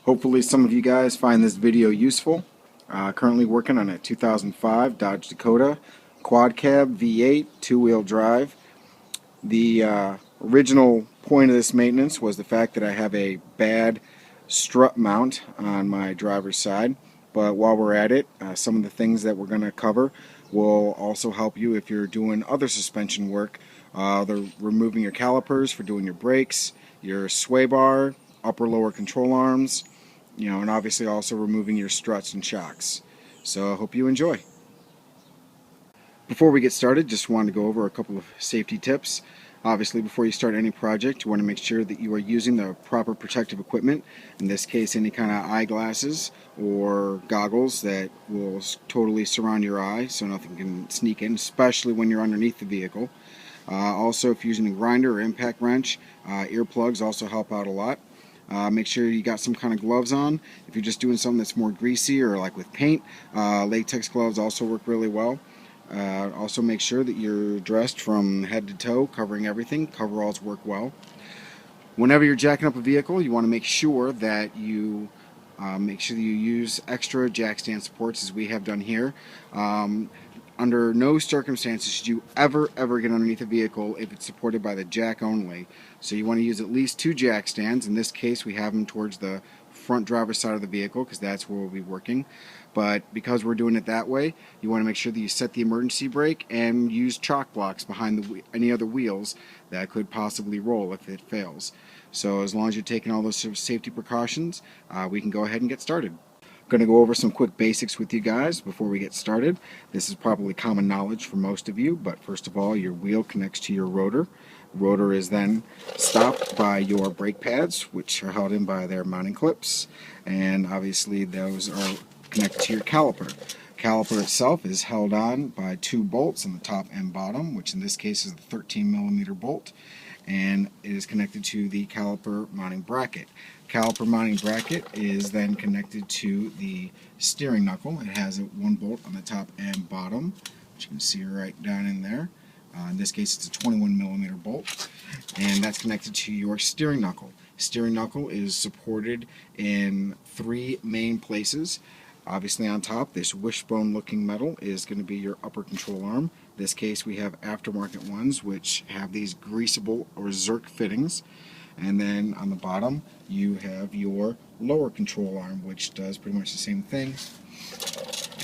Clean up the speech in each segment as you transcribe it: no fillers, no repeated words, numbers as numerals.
Hopefully some of you guys find this video useful. Currently working on a 2005 Dodge Dakota quad cab V8 two-wheel drive. The original point of this maintenance was the fact that I have a bad strut mount on my driver's side. But while we're at it, some of the things that we're going to cover will also help you if you're doing other suspension work. They're removing your calipers for doing your brakes, your sway bar, upper lower control arms, and obviously also removing your struts and shocks. So I hope you enjoy. Before we get started, just wanted to go over a couple of safety tips. Obviously, before you start any project, you want to make sure that you are using the proper protective equipment. In this case, any kind of eyeglasses or goggles that will totally surround your eye so nothing can sneak in, especially when you're underneath the vehicle. Also, if you're using a grinder or impact wrench, earplugs also help out a lot. Make sure you got some kind of gloves on. If you're just doing something that's more greasy or like with paint, latex gloves also work really well. Also make sure that you're dressed from head to toe, covering everything. Coveralls work well. Whenever you're jacking up a vehicle, you want to make sure that you use extra jack stand supports, as we have done here. Under no circumstances should you ever get underneath a vehicle if it's supported by the jack only. So you want to use at least 2 jack stands. In this case, we have them towards the front driver's side of the vehicle because that's where we'll be working. But because we're doing it that way, you want to make sure that you set the emergency brake and use chock blocks behind any other wheels that could possibly roll if it fails. So as long as you're taking all those safety precautions, we can go ahead and get started. I'm going to go over some quick basics with you guys before we get started. This is probably common knowledge for most of you, but first of all, your wheel connects to your rotor. The rotor is then stopped by your brake pads, which are held in by their mounting clips, and obviously those are connected to your caliper. Caliper itself is held on by 2 bolts on the top and bottom, which in this case is the 13mm bolt, and it is connected to the caliper mounting bracket. Caliper mounting bracket is then connected to the steering knuckle. It has 1 bolt on the top and bottom, which you can see right down in there. In this case, it's a 21mm bolt, and that's connected to your steering knuckle. Steering knuckle is supported in 3 main places. Obviously on top, this wishbone looking metal is going to be your upper control arm. In this case, we have aftermarket ones which have these greasable or Zerk fittings. And then on the bottom, you have your lower control arm, which does pretty much the same thing.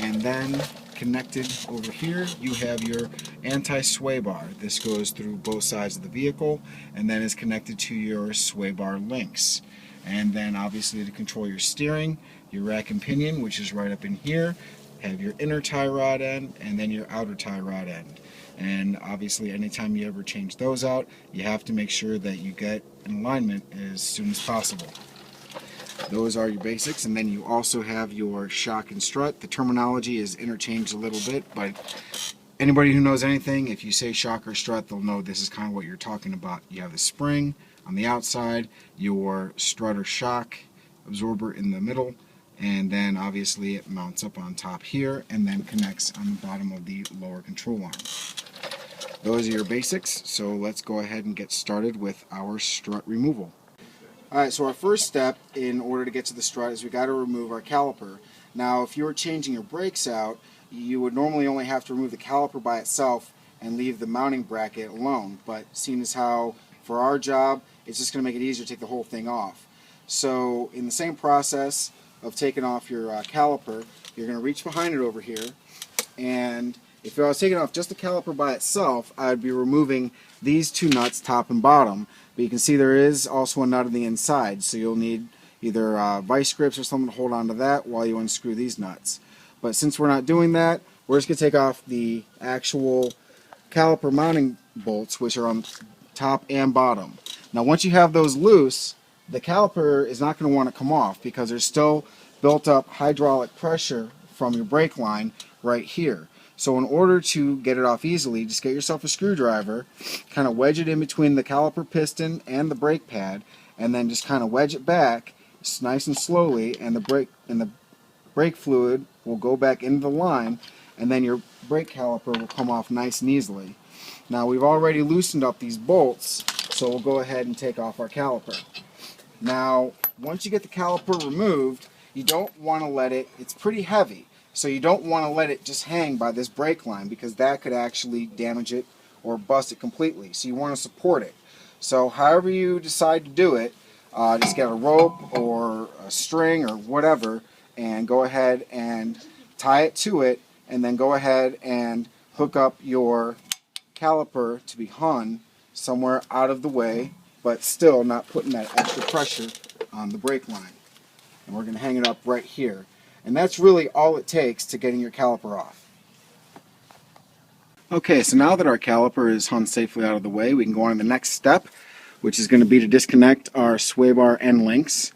And then connected over here, you have your anti-sway bar. This goes through both sides of the vehicle and then is connected to your sway bar links. And then obviously to control your steering, your rack and pinion, which is right up in here, have your inner tie rod end and then your outer tie rod end. And obviously anytime you ever change those out, you have to make sure that you get in alignment as soon as possible. Those are your basics, and then you also have your shock and strut. The terminology is interchanged a little bit, but anybody who knows anything, if you say shock or strut, they'll know this is kind of what you're talking about. You have the spring on the outside, your strut or shock absorber in the middle, and then obviously it mounts up on top here and then connects on the bottom of the lower control arm. Those are your basics, so let's go ahead and get started with our strut removal. Alright, so our first step in order to get to the strut is we got to remove our caliper. Now if you were changing your brakes out, you would normally only have to remove the caliper by itself and leave the mounting bracket alone, but seeing as how for our job it's just going to make it easier to take the whole thing off. So in the same process of taking off your caliper, you're going to reach behind it over here, and if I was taking off just the caliper by itself, I'd be removing these 2 nuts, top and bottom. But you can see there is also a nut on the inside, so you'll need either vice grips or something to hold on to that while you unscrew these nuts. But since we're not doing that, we're just going to take off the actual caliper mounting bolts, which are on top and bottom. Now once you have those loose, the caliper is not going to want to come off because there's still built up hydraulic pressure from your brake line right here. So in order to get it off easily, just get yourself a screwdriver, kind of wedge it in between the caliper piston and the brake pad, and then just kind of wedge it back nice and slowly, and the brake fluid will go back into the line, and then your brake caliper will come off nice and easily. Now we've already loosened up these bolts, so we'll go ahead and take off our caliper. Now once you get the caliper removed, you don't want to let it, it's pretty heavy, so you don't want to let it just hang by this brake line because that could actually damage it or bust it completely. So you want to support it. So however you decide to do it, just get a rope or a string or whatever and go ahead and tie it to it, and then go ahead and hook up your caliper to be hung somewhere out of the way, but still not putting that extra pressure on the brake line. And we're going to hang it up right here. And that's really all it takes to getting your caliper off. Okay, so now that our caliper is hung safely out of the way, we can go on to the next step, which is going to be to disconnect our sway bar end links.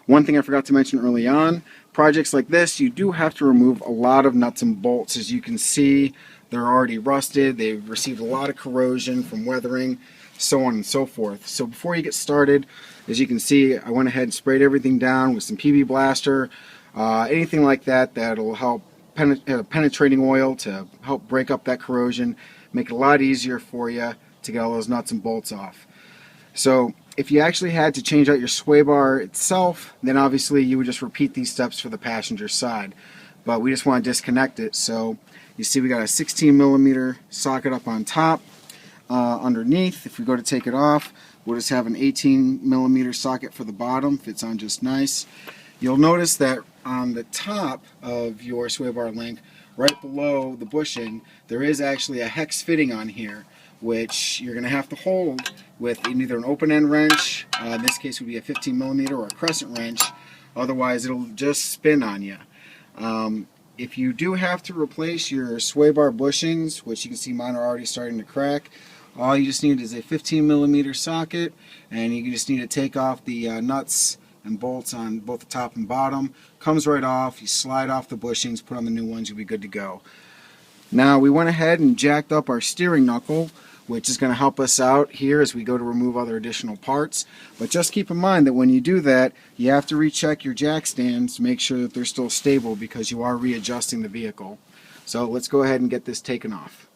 One thing I forgot to mention early on, projects like this, you do have to remove a lot of nuts and bolts. As you can see, they're already rusted, they've received a lot of corrosion from weathering, so on and so forth. So before you get started, as you can see, I went ahead and sprayed everything down with some PB Blaster, anything like that that'll help penetrating oil to help break up that corrosion, make it a lot easier for you to get all those nuts and bolts off. So if you actually had to change out your sway bar itself, then obviously you would just repeat these steps for the passenger side. But we just want to disconnect it. So you see we got a 16mm socket up on top. Underneath, if we go to take it off, we'll just have an 18mm socket for the bottom. Fits on just nice. You'll notice that on the top of your sway bar link, right below the bushing, there is actually a hex fitting on here, which you're going to have to hold with either an open end wrench, in this case would be a 15mm, or a crescent wrench, otherwise it'll just spin on you. If you do have to replace your sway bar bushings, which you can see mine are already starting to crack, all you just need is a 15mm socket, and you just need to take off the nuts and bolts on both the top and bottom. Comes right off, you slide off the bushings, put on the new ones, you'll be good to go. Now we went ahead and jacked up our steering knuckle, which is going to help us out here as we go to remove other additional parts. But just keep in mind that when you do that, you have to recheck your jack stands to make sure that they're still stable because you are readjusting the vehicle. So let's go ahead and get this taken off.